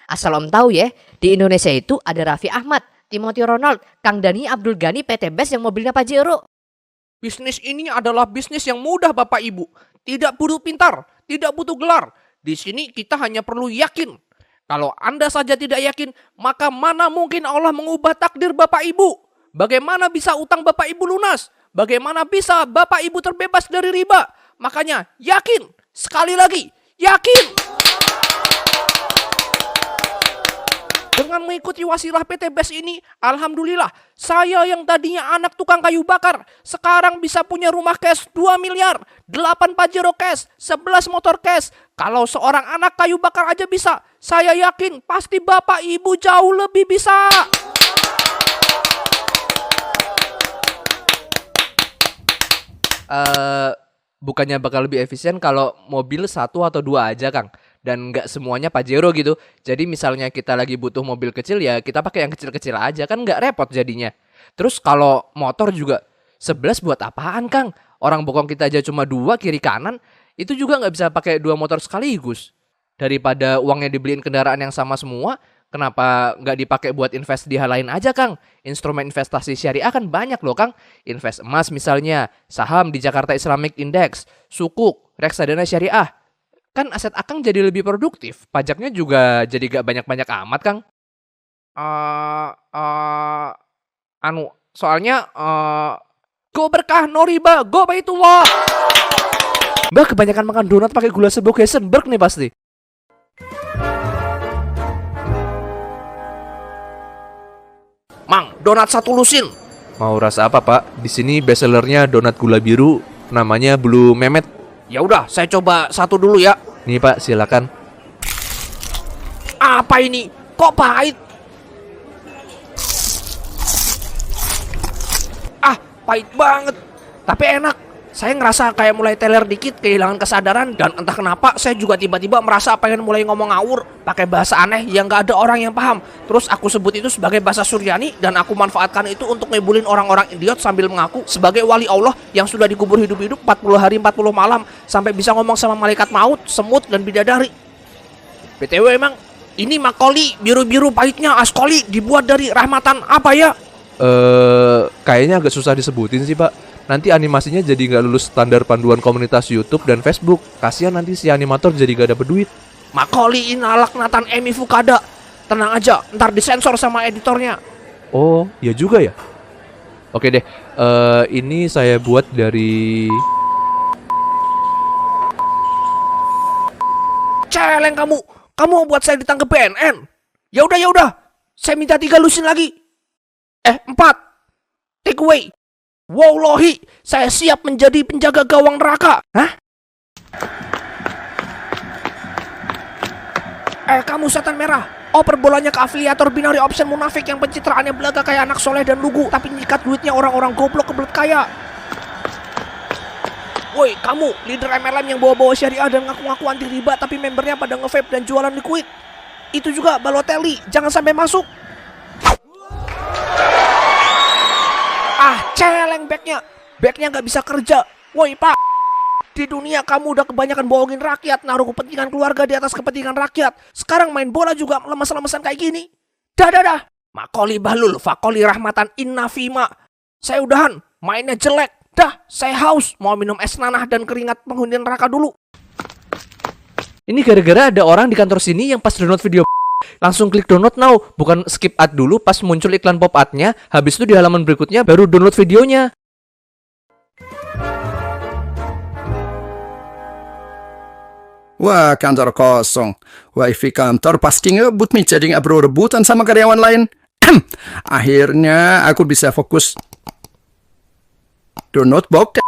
Asal Om tahu ya, di Indonesia itu ada Raffi Ahmad, Timothy Ronald, Kang Dani Abdul Ghani PT Best yang mobilnya Pajero. Bisnis ini adalah bisnis yang mudah Bapak Ibu. Tidak butuh pintar, tidak butuh gelar. Di sini kita hanya perlu yakin. Kalau Anda saja tidak yakin, maka mana mungkin Allah mengubah takdir Bapak Ibu? Bagaimana bisa utang Bapak Ibu lunas? Bagaimana bisa Bapak Ibu terbebas dari riba? Makanya yakin, sekali lagi, yakin. Dengan mengikuti wasilah PT Best ini, alhamdulillah, saya yang tadinya anak tukang kayu bakar, sekarang bisa punya rumah cash 2 miliar, 8 Pajero cash, 11 motor cash. Kalau seorang anak kayu bakar aja bisa, saya yakin pasti Bapak Ibu jauh lebih bisa. Bukannya bakal lebih efisien kalau mobil 1 atau 2 aja, Kang? Dan nggak semuanya Pajero gitu. Jadi misalnya kita lagi butuh mobil kecil, ya kita pakai yang kecil-kecil aja, kan nggak repot jadinya. Terus kalau motor juga 11 buat apaan, Kang? Orang bokong kita aja cuma 2 kiri kanan, itu juga nggak bisa pakai 2 motor sekaligus. Daripada uangnya dibeliin kendaraan yang sama semua, kenapa nggak dipakai buat invest di hal lain aja, Kang? Instrumen investasi syariah kan banyak loh, Kang. Invest emas misalnya, saham di Jakarta Islamic Index, sukuk, reksadana syariah. Kan aset Akang jadi lebih produktif. Pajaknya juga jadi gak banyak-banyak amat, Kang. Soalnya Go berkah, no riba, go baitullah. Mbak kebanyakan makan donat pakai gula sebok Heisenberg nih pasti. Mang, donat 1 lusin. Mau rasa apa, Pak? Di sini bestsellernya donat gula biru, namanya Blue Mehmet. Ya udah, saya coba 1 dulu ya. Nih, Pak, silakan. Apa ini? Kok pahit? Pahit banget. Tapi enak. Saya ngerasa kayak mulai teler dikit, kehilangan kesadaran. Dan entah kenapa saya juga tiba-tiba merasa pengen mulai ngomong ngawur, pakai bahasa aneh yang gak ada orang yang paham. Terus aku sebut itu sebagai bahasa Suryani, dan aku manfaatkan itu untuk ngebulin orang-orang idiot sambil mengaku sebagai wali Allah yang sudah dikubur hidup-hidup 40 hari 40 malam sampai bisa ngomong sama malaikat maut, semut, dan bidadari. BTW emang ini makoli biru-biru pahitnya askoli dibuat dari rahmatan apa ya? Kayaknya agak susah disebutin sih, Pak. Nanti animasinya jadi nggak lulus standar panduan komunitas YouTube dan Facebook. Kasihan nanti si animator jadi gak dapet duit. Makoli inalak Nathan Emi Fukada. Tenang aja, ntar disensor sama editornya. Oh, ya juga ya. Oke deh, ini saya buat dari... Celeng kamu mau buat saya ditangkap BNN. Ya udah, saya minta 3 lusin lagi. 4. Take away. Wallahi, saya siap menjadi penjaga gawang neraka. Hah? Kamu setan merah. Oper bolanya ke afiliator binary option munafik yang pencitraannya belaga kayak anak soleh dan lugu, tapi nyikat duitnya orang-orang goblok kebelet kaya. Woi, kamu, leader MLM yang bawa-bawa syariah dan ngaku-ngaku anti riba, tapi membernya pada nge-vape dan jualan liquid. Itu juga Balotelli, jangan sampai masuk. Celeng backnya nggak bisa kerja. Woi Pak, di dunia kamu udah kebanyakan bohongin rakyat, naruh kepentingan keluarga di atas kepentingan rakyat. Sekarang main bola juga lemes-lemesan kayak gini. Dah. Makoli balul, fakoli rahmatan inna fima. Saya udahan, mainnya jelek. Dah, saya haus, mau minum es nanah dan keringat penghuni neraka dulu. Ini gara-gara ada orang di kantor sini yang pas download video langsung klik download now, bukan skip ad dulu pas muncul iklan pop ad-nya, habis itu di halaman berikutnya baru download videonya. Wah, kantor kosong. Wifi kantor pasti ngebut nih, jadi nggak perlu rebutan sama karyawan lain. Akhirnya aku bisa fokus download bokep.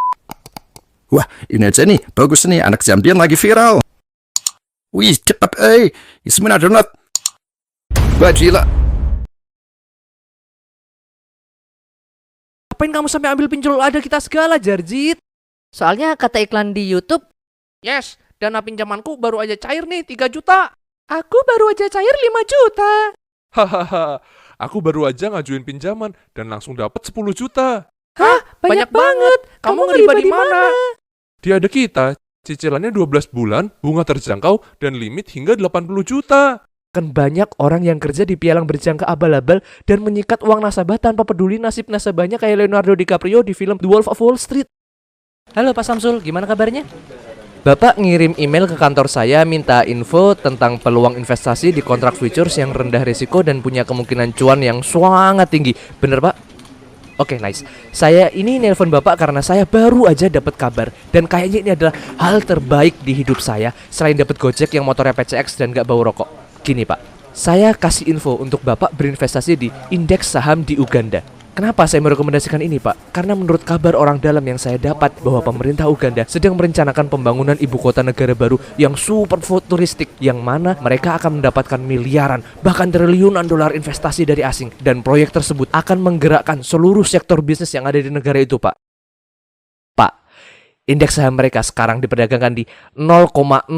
Wah, ini aja nih, bagus nih, anak Zambian lagi viral. Wih, cepet semua download. Wah, gila. Ngapain kamu sampai ambil pinjol ada kita segala, Jarjit? Soalnya kata iklan di YouTube, Yes, dana pinjamanku baru aja cair nih 3 juta. Aku baru aja cair 5 juta. Hahaha, aku baru aja ngajuin pinjaman dan langsung dapat 10 juta. Hah? Banyak banget. Kamu ngeriba di mana? Di Ada Kita, cicilannya 12 bulan, bunga terjangkau, dan limit hingga 80 juta. Kan banyak orang yang kerja di pialang berjangka abal-abal dan menyikat uang nasabah tanpa peduli nasib nasabahnya kayak Leonardo DiCaprio di film The Wolf of Wall Street. Halo Pak Samsul, gimana kabarnya? Bapak ngirim email ke kantor saya minta info tentang peluang investasi di kontrak futures yang rendah risiko dan punya kemungkinan cuan yang sangat tinggi. Bener Pak? Oke, nice. Saya ini nelpon Bapak karena saya baru aja dapat kabar dan kayaknya ini adalah hal terbaik di hidup saya selain dapat Gojek yang motornya PCX dan gak bau rokok. Gini Pak, saya kasih info untuk Bapak berinvestasi di indeks saham di Uganda. Kenapa saya merekomendasikan ini Pak? Karena menurut kabar orang dalam yang saya dapat bahwa pemerintah Uganda sedang merencanakan pembangunan ibu kota negara baru yang super futuristik, yang mana mereka akan mendapatkan miliaran bahkan triliunan dolar investasi dari asing, dan proyek tersebut akan menggerakkan seluruh sektor bisnis yang ada di negara itu Pak. Pak, indeks saham mereka sekarang diperdagangkan di 0,0002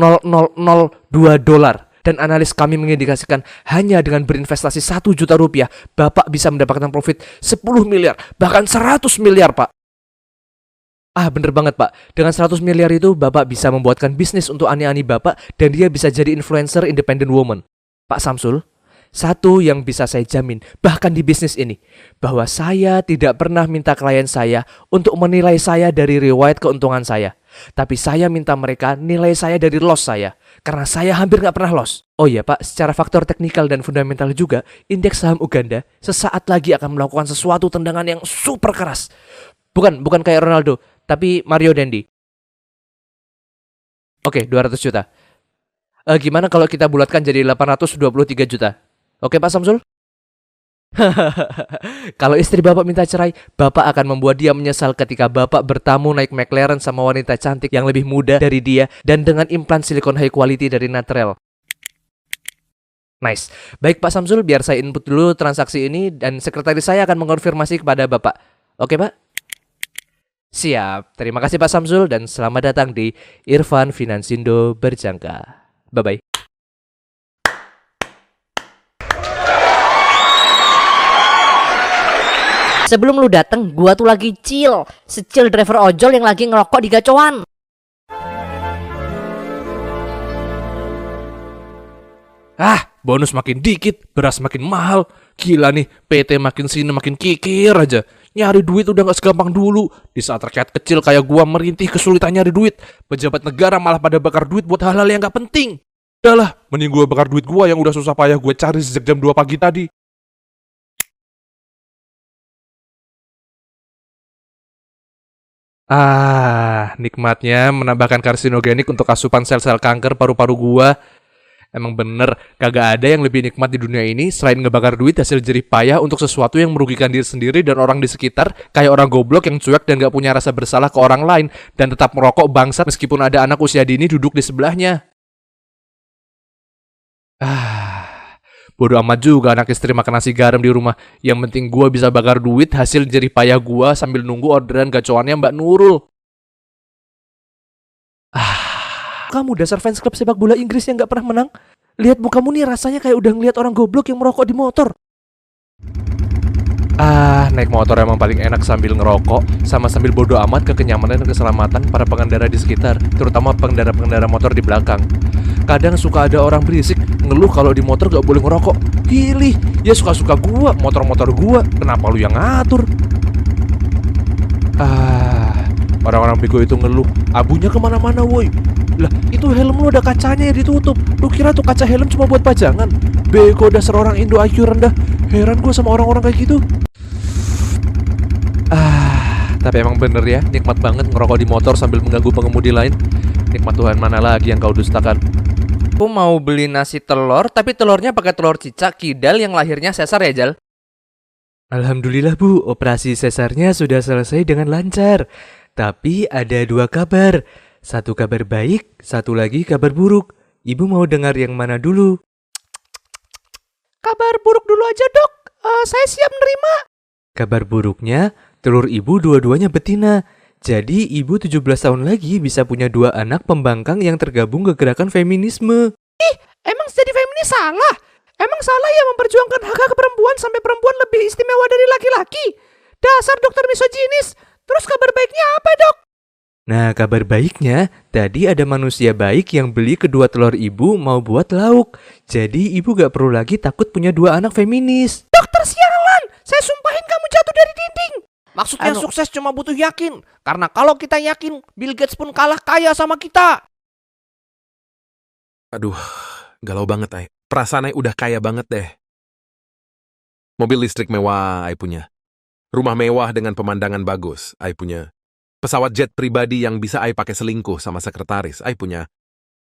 dolar. Dan analis kami mengindikasikan hanya dengan berinvestasi 1 juta rupiah, Bapak bisa mendapatkan profit 10 miliar, bahkan 100 miliar, Pak. Ah, bener banget, Pak. Dengan 100 miliar itu, Bapak bisa membuatkan bisnis untuk ani-ani Bapak, dan dia bisa jadi influencer independent woman. Pak Samsul, satu yang bisa saya jamin, bahkan di bisnis ini, bahwa saya tidak pernah minta klien saya untuk menilai saya dari riwayat keuntungan saya. Tapi saya minta mereka nilai saya dari loss saya, karena saya hampir nggak pernah loss. Oh iya Pak, secara faktor teknikal dan fundamental juga, indeks saham Uganda sesaat lagi akan melakukan sesuatu tendangan yang super keras. Bukan kayak Ronaldo, tapi Mario Dendi. Oke, 200 juta. Gimana kalau kita bulatkan jadi 823 juta? Oke Pak Samsul? Kalau istri Bapak minta cerai, Bapak akan membuat dia menyesal ketika Bapak bertamu naik McLaren sama wanita cantik yang lebih muda dari dia dan dengan implan silikon high quality dari Naturel. Nice. Baik Pak Samsul, biar saya input dulu transaksi ini dan sekretaris saya akan mengonfirmasi kepada Bapak. Oke Pak? Siap. Terima kasih Pak Samsul dan selamat datang di Irfan Finansindo Berjangka. Bye-bye. Sebelum lu dateng, gua tuh lagi chill. Secil driver ojol yang lagi ngerokok di gacoan. Ah, bonus makin dikit, beras makin mahal. Gila nih, PT makin sini makin kikir aja. Nyari duit udah gak segampang dulu. Di saat rakyat kecil kayak gua merintih kesulitan nyari duit, pejabat negara malah pada bakar duit buat hal-hal yang gak penting. Udahlah, mending gua bakar duit gua yang udah susah payah gue cari sejak jam 2 pagi tadi. Ah, nikmatnya menambahkan karsinogenik untuk asupan sel-sel kanker paru-paru gua. Emang bener, kagak ada yang lebih nikmat di dunia ini selain ngebakar duit hasil jerih payah untuk sesuatu yang merugikan diri sendiri dan orang di sekitar, kayak orang goblok yang cuek dan gak punya rasa bersalah ke orang lain dan tetap merokok bangsat meskipun ada anak usia dini duduk di sebelahnya. Bodoh amat juga anak istri makan nasi garam di rumah. Yang penting gua bisa bakar duit hasil jerih payah gua sambil nunggu orderan gacoannya Mbak Nurul. Kamu dasar fans klub sepak bola Inggris yang gak pernah menang. Lihat mukamu nih, rasanya kayak udah ngeliat orang goblok yang merokok di motor. Naik motor emang paling enak sambil ngerokok, sama sambil bodo amat ke kenyamanan dan keselamatan para pengendara di sekitar, terutama pengendara-pengendara motor di belakang. Kadang suka ada orang berisik ngeluh kalau di motor gak boleh ngerokok. Pilih, ya suka-suka gua, motor-motor gua, kenapa lu yang ngatur? Orang-orang bego itu ngeluh, abunya kemana-mana woi. Lah, itu helm lu ada kacanya yang ditutup. Lu kira tuh kaca helm cuma buat pajangan? Bego, dasar orang Indo IQ rendah. Heran gua sama orang-orang kayak gitu. Tapi emang bener ya, nikmat banget ngerokok di motor sambil mengganggu pengemudi lain. Nikmat Tuhan mana lagi yang kau dustakan? Aku mau beli nasi telur, tapi telurnya pakai telur cicak kidal yang lahirnya sesar ya, Jal? Alhamdulillah Bu, operasi sesarnya sudah selesai dengan lancar. Tapi ada 2 kabar. Satu kabar baik, satu lagi kabar buruk. Ibu mau dengar yang mana dulu? Kabar buruk dulu aja dok, saya siap menerima. Kabar buruknya, telur ibu dua-duanya betina. Jadi ibu 17 tahun lagi bisa punya 2 anak pembangkang yang tergabung ke gerakan feminisme. Emang jadi feminis salah? Emang salah ya memperjuangkan hak-hak perempuan sampai perempuan lebih istimewa dari laki-laki? Dasar dokter misoginis. Terus kabar baiknya apa dok? Nah, kabar baiknya, tadi ada manusia baik yang beli kedua telur ibu mau buat lauk. Jadi ibu gak perlu lagi takut punya 2 anak feminis. Dokter sialan, saya sumpahin kamu jatuh dari dinding. Maksudnya Anu- sukses cuma butuh yakin. Karena kalau kita yakin, Bill Gates pun kalah kaya sama kita. Aduh, galau banget, Ay. Perasaan Ay udah kaya banget deh. Mobil listrik mewah, Ay punya. Rumah mewah dengan pemandangan bagus, Ay punya. Pesawat jet pribadi yang bisa Ay pakai selingkuh sama sekretaris, Ay punya.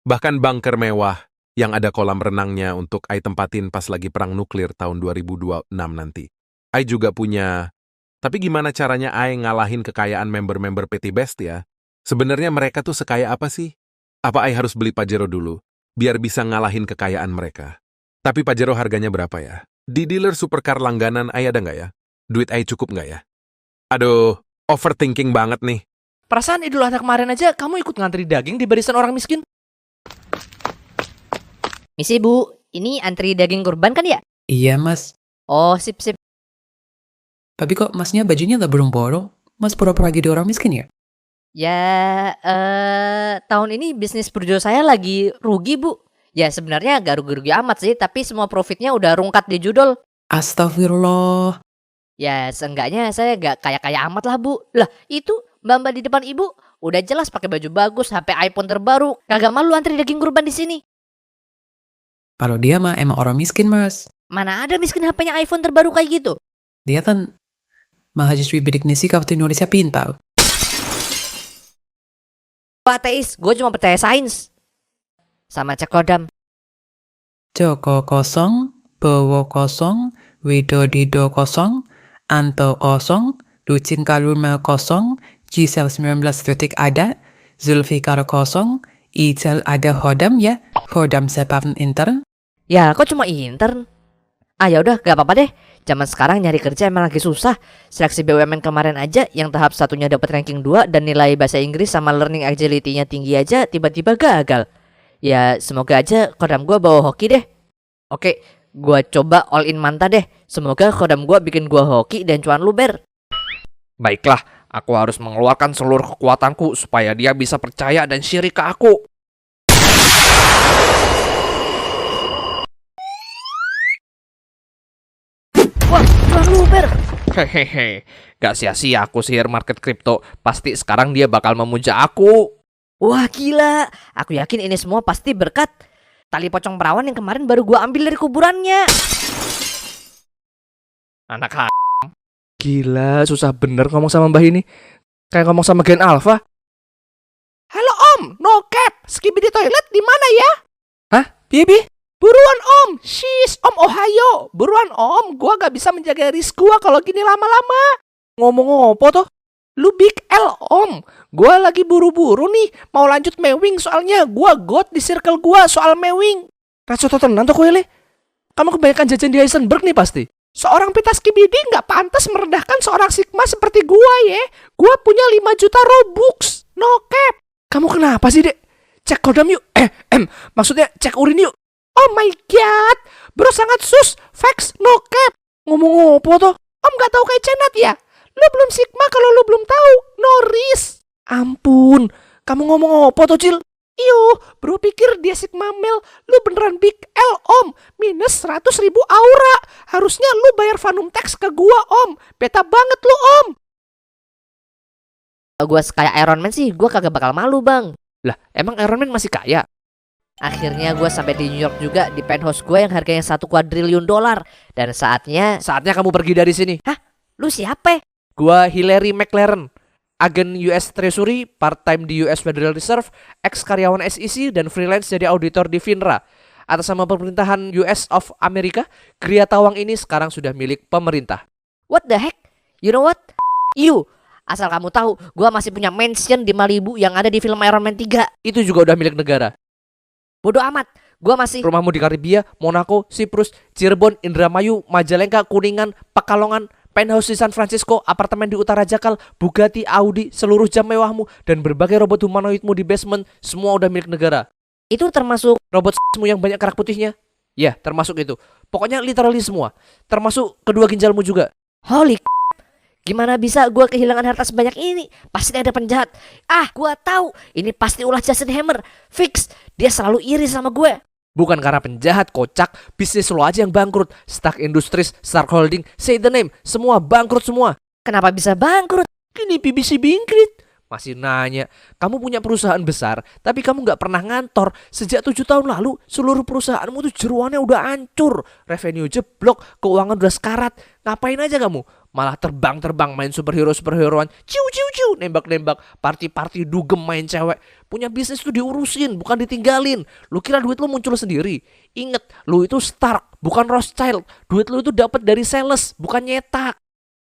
Bahkan bunker mewah yang ada kolam renangnya untuk Ay tempatin pas lagi perang nuklir tahun 2026 nanti. Ay juga punya. Tapi gimana caranya Ay ngalahin kekayaan member-member PT Best ya? Sebenarnya mereka tuh sekaya apa sih? Apa Ay harus beli Pajero dulu? Biar bisa ngalahin kekayaan mereka. Tapi Pajero harganya berapa ya? Di dealer supercar langganan Ay ada nggak ya? Duit Ay cukup nggak ya? Aduh, overthinking banget nih. Perasaan Idul Adha kemarin aja kamu ikut ngantri daging di barisan orang miskin. Misi Bu, ini antri daging kurban kan ya? Iya mas, Oh, sip sip. tapi kok masnya bajunya nggak borong-borong? Mas pura-pura jadi orang miskin ya? Ya, tahun ini bisnis burjo saya lagi rugi Bu. Ya sebenarnya gak rugi-rugi amat sih, tapi semua profitnya udah rungkat di judul. Astagfirullah. Ya seenggaknya saya gak kaya-kaya amat lah Bu. Lah itu mbak-mbak di depan ibu udah jelas pakai baju bagus, HP iPhone terbaru. Kagak malu antri daging kurban di sini. Kalau dia mah emang orang miskin mas. Mana ada miskin HP-nya iPhone terbaru kayak gitu. Dia kan mahasiswi bidik misi kartu Indonesia pintar. Pak ateis, gue cuma percaya sains. Sama cek kodam. Joko kosong, Bowo kosong, Widodo kosong, Anto kosong, Lucin Karumel kosong, Gisel 19 detik ada, Zulfikar kosong, Icel ada Hodam ya, Hodam sepapan intern. Ya kok cuma intern? Ah ya udah gak apa-apa deh. Zaman sekarang nyari kerja emang lagi susah. Seleksi BUMN kemarin aja yang tahap satunya dapat ranking 2 dan nilai bahasa Inggris sama learning agility-nya tinggi aja tiba-tiba gagal. Ya semoga aja kodam gua bawa hoki deh. Oke, gua coba all in manta deh. Semoga kodam gua bikin gua hoki dan cuan luber. Baiklah, aku harus mengeluarkan seluruh kekuatanku supaya dia bisa percaya dan syirik ke aku. Wah, cuan luber. Hehehe, gak sia-sia aku sihir market kripto. Pasti sekarang dia bakal memuja aku. Wah gila. Aku yakin ini semua pasti berkat tali pocong perawan yang kemarin baru gua ambil dari kuburannya. Anak ha. Gila, susah bener ngomong sama mbah ini. Kayak ngomong sama Gen Alpha. Halo Om, no cap. Skibidi toilet di mana ya? Hah? Piye? Buruan Om, sis, Om Ohio. Buruan Om, gua gak bisa menjaga risk gua kalau gini lama-lama. Ngomong apa tuh? Lu big L Om. Gua lagi buru-buru nih, mau lanjut mewing soalnya gua god di circle gua soal mewing. Racoto tenan tuh kowe le. Kamu kebanyakan jajan di Heisenberg nih pasti. Seorang pita skibidi nggak pantas merendahkan seorang Sigma seperti gua ya. Gua punya 5 juta Robux. No cap. Kamu kenapa sih, Dek? Cek kodam yuk. Maksudnya cek urin yuk. Oh my god. Bro sangat sus. Facts no cap. Ngomong apa tuh? Om gak tahu kayak cenat ya? Lu belum Sigma kalau lu belum tahu. No risk. Ampun, kamu ngomong apa tuh, Cil? Iyo, bro pikir dia Sigma male. Lu beneran big L Om. Minus 100.000 aura. Harusnya lu bayar Vanum Tax ke gua Om. Beta banget lu Om. Kalau gua kayak Iron Man sih, gua kagak bakal malu bang. Lah, emang Iron Man masih kaya? Akhirnya gua sampai di New York juga di penthouse gua yang harganya 1 kuadriliun dolar. Dan saatnya, Saatnya kamu pergi dari sini. lu siapa? Gua Hillary McLaren, agen US Treasury, part-time di US Federal Reserve, ex-karyawan SEC, dan freelance jadi auditor di FINRA. Atas nama pemerintahan US of America, Gria Tawang ini sekarang sudah milik pemerintah. What the heck? You know what? You. Asal kamu tahu, gua masih punya mansion di Malibu yang ada di film Iron Man 3. Itu juga udah milik negara. Bodoh amat. Gua masih Rumahmu di Karibia, Monaco, Siprus, Cirebon, Indramayu, Majalengka, Kuningan, Pekalongan, penthouse di San Francisco, apartemen di Utara Jakal, Bugatti, Audi, seluruh jam mewahmu, dan berbagai robot humanoidmu di basement, semua udah milik negara. itu termasuk Robot s**mu yang banyak kerak putihnya, ya termasuk itu. Pokoknya literally semua, termasuk kedua ginjalmu juga. holy Gimana bisa gue kehilangan harta sebanyak ini? Pasti ada penjahat. Gue tahu. Ini pasti ulah Jason Hammer. Fix. Dia selalu iri sama gue. Bukan karena penjahat, kocak. Bisnis lo aja yang bangkrut. Stark Industries, Stark Holding, say the name. Semua bangkrut semua. Kenapa bisa bangkrut? Ini BBC bangkrut. Masih nanya, kamu punya perusahaan besar, tapi kamu nggak pernah ngantor. Sejak 7 tahun lalu, seluruh perusahaanmu tuh jeroannya udah hancur. Revenue jeblok, keuangan udah sekarat. Ngapain aja kamu? Malah terbang-terbang main superhero-superheroan. Ciu-ciu-ciu, nembak-nembak. Party-party dugem main cewek. Punya bisnis tuh diurusin, bukan ditinggalin. Lu kira duit lu muncul sendiri? Ingat, lu itu Stark, bukan Rothschild. Duit lu itu dapat dari sales, bukan nyetak.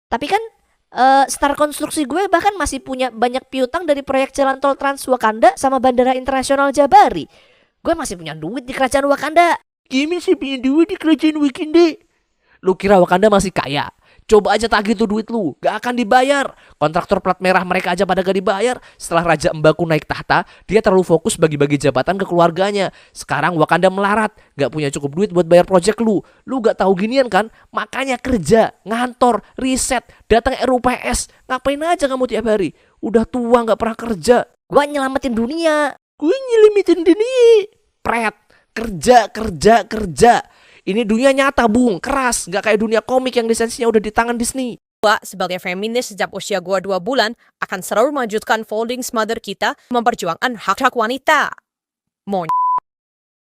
Tapi kan Star Konstruksi gue bahkan masih punya banyak piutang dari proyek jalan tol Trans Wakanda sama Bandara Internasional Jabari. Gue masih punya duit di kerajaan Wakanda. Kimi sih punya duit di kerajaan Wakanda. Lu kira Wakanda masih kaya? Coba aja tagih tuh duit lu, gak akan dibayar. Kontraktor plat merah mereka aja pada gak dibayar. Setelah Raja Mbaku naik tahta, dia terlalu fokus bagi-bagi jabatan ke keluarganya. Sekarang Wakanda melarat, gak punya cukup duit buat bayar project lu. Lu gak tahu ginian kan? Makanya kerja, ngantor, riset, datang RUPS. Ngapain aja kamu tiap hari? Udah tua gak pernah kerja. Gue nyelamatin dunia. Gue nyelamatin dunia. Pret, kerja. Ini dunia nyata, Bung, keras, gak kayak dunia komik yang lisensinya udah di tangan Disney. Gua sebagai feminis sejak usia gua 2 bulan akan selalu mewujudkan folding mother kita memperjuangkan hak-hak wanita.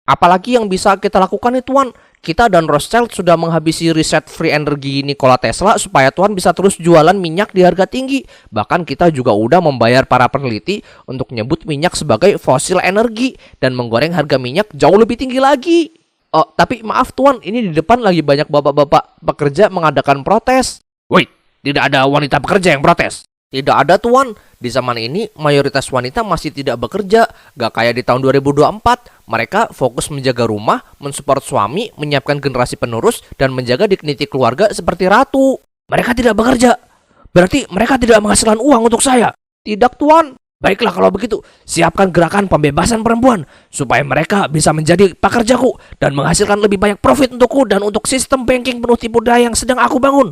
Apalagi yang bisa kita lakukan nih Tuan? Kita dan Rothschild sudah menghabisi riset free energy Nikola Tesla supaya Tuan bisa terus jualan minyak di harga tinggi. Bahkan kita juga udah membayar para peneliti untuk nyebut minyak sebagai fosil energi dan menggoreng harga minyak jauh lebih tinggi lagi. Oh, tapi maaf Tuan, ini di depan lagi banyak bapak-bapak pekerja mengadakan protes. Woi, tidak ada wanita pekerja yang protes. Tidak ada Tuan, di zaman ini mayoritas wanita masih tidak bekerja. Gak kayak di tahun 2024. Mereka fokus menjaga rumah, mensupport suami, menyiapkan generasi penerus, dan menjaga dignity keluarga seperti ratu. Mereka tidak bekerja, berarti mereka tidak menghasilkan uang untuk saya. Tidak Tuan. Baiklah kalau begitu, siapkan gerakan pembebasan perempuan supaya mereka bisa menjadi pekerjaku dan menghasilkan lebih banyak profit untukku dan untuk sistem banking penuh tipu daya yang sedang aku bangun.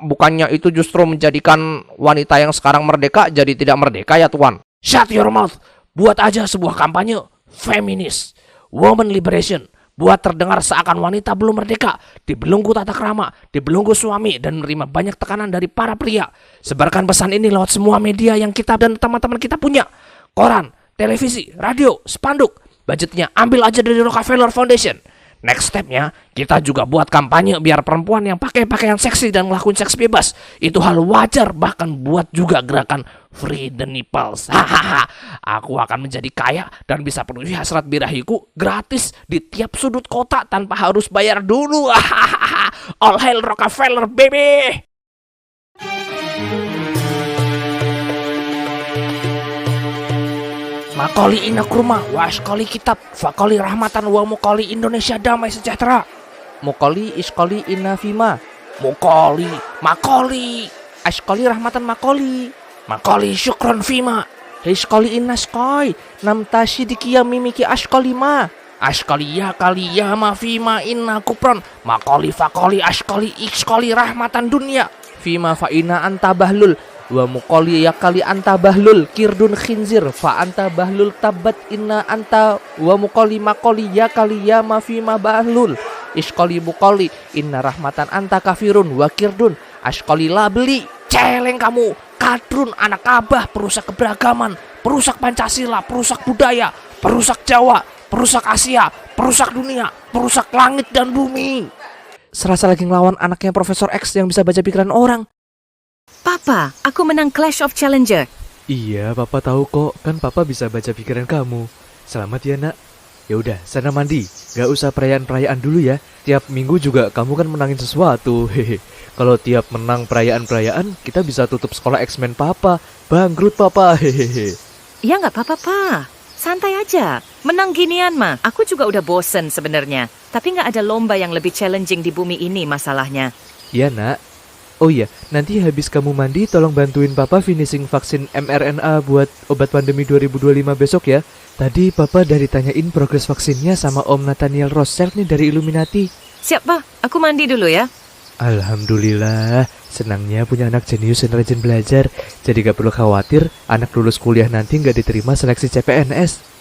Bukannya itu justru menjadikan wanita yang sekarang merdeka jadi tidak merdeka ya Tuan? Shut your mouth. Buat aja sebuah kampanye feminis, woman liberation. Buat terdengar seakan wanita belum merdeka, dibelenggu tata krama, dibelenggu suami, dan menerima banyak tekanan dari para pria. Sebarkan pesan ini lewat semua media yang kita dan teman-teman kita punya. Koran, televisi, radio, spanduk. Budgetnya ambil aja dari Rockefeller Foundation. Next stepnya, kita juga buat kampanye biar perempuan yang pakai pakaian seksi dan ngelakuin seks bebas. Itu hal wajar, bahkan buat juga gerakan free the nipples. Hahaha, aku akan menjadi kaya dan bisa penuhi hasrat birahiku gratis di tiap sudut kota tanpa harus bayar dulu. Hahaha, all hail Rockefeller baby. Makoli inakruma, waskoli kitab, fakoli rahmatan wa mukoli Indonesia damai sejahtera. Mukoli iskoli inafima, mukoli, makoli, askoli rahmatan makoli, makoli syukron fima, iskoli inaskoi, namtashi dikia mimiki askoli ma, askoli ya kali ya ma fima inna kupron, makoli fakoli askoli iskoli rahmatan dunia, fima fa ina anta bahlul. Wa mukoli ya kali anta bahlul kirdun khinzir fa anta bahlul tabat inna anta wa mukoli makoli ya kali ya mafi ma bahlul iskoli mukoli inna rahmatan anta kafirun wa kirdun askoli labeli. Celeng kamu, kadrun, anak abah, perusak keberagaman, perusak Pancasila, perusak budaya, perusak Jawa, perusak Asia, perusak dunia, perusak langit dan bumi. Serasa lagi ngelawan anaknya Profesor X yang bisa baca pikiran orang. Papa, aku menang Clash of Challenger. Iya, Papa tahu kok. Kan Papa bisa baca pikiran kamu. Selamat ya, Nak. Ya udah, sana mandi. Gak usah perayaan-perayaan dulu ya. Tiap minggu juga kamu kan menangin sesuatu. Hehe. Kalau tiap menang perayaan-perayaan, kita bisa tutup sekolah X-Men Papa. Bangkrut Papa. Hehehe. Ya nggak apa-apa, Pa. Santai aja. Menang ginian mah. Aku juga udah bosen sebenarnya. Tapi nggak ada lomba yang lebih challenging di bumi ini masalahnya. Iya, Nak. Oh iya, nanti habis kamu mandi tolong bantuin Papa finishing vaksin mRNA buat obat pandemi 2025 besok ya. Tadi Papa dari tanyain progres vaksinnya sama Om Nathaniel Rothschild nih dari Illuminati. Siap, Pa. Aku mandi dulu ya. Alhamdulillah, Senangnya punya anak jenius dan rajin belajar, jadi gak perlu khawatir anak lulus kuliah nanti gak diterima seleksi CPNS.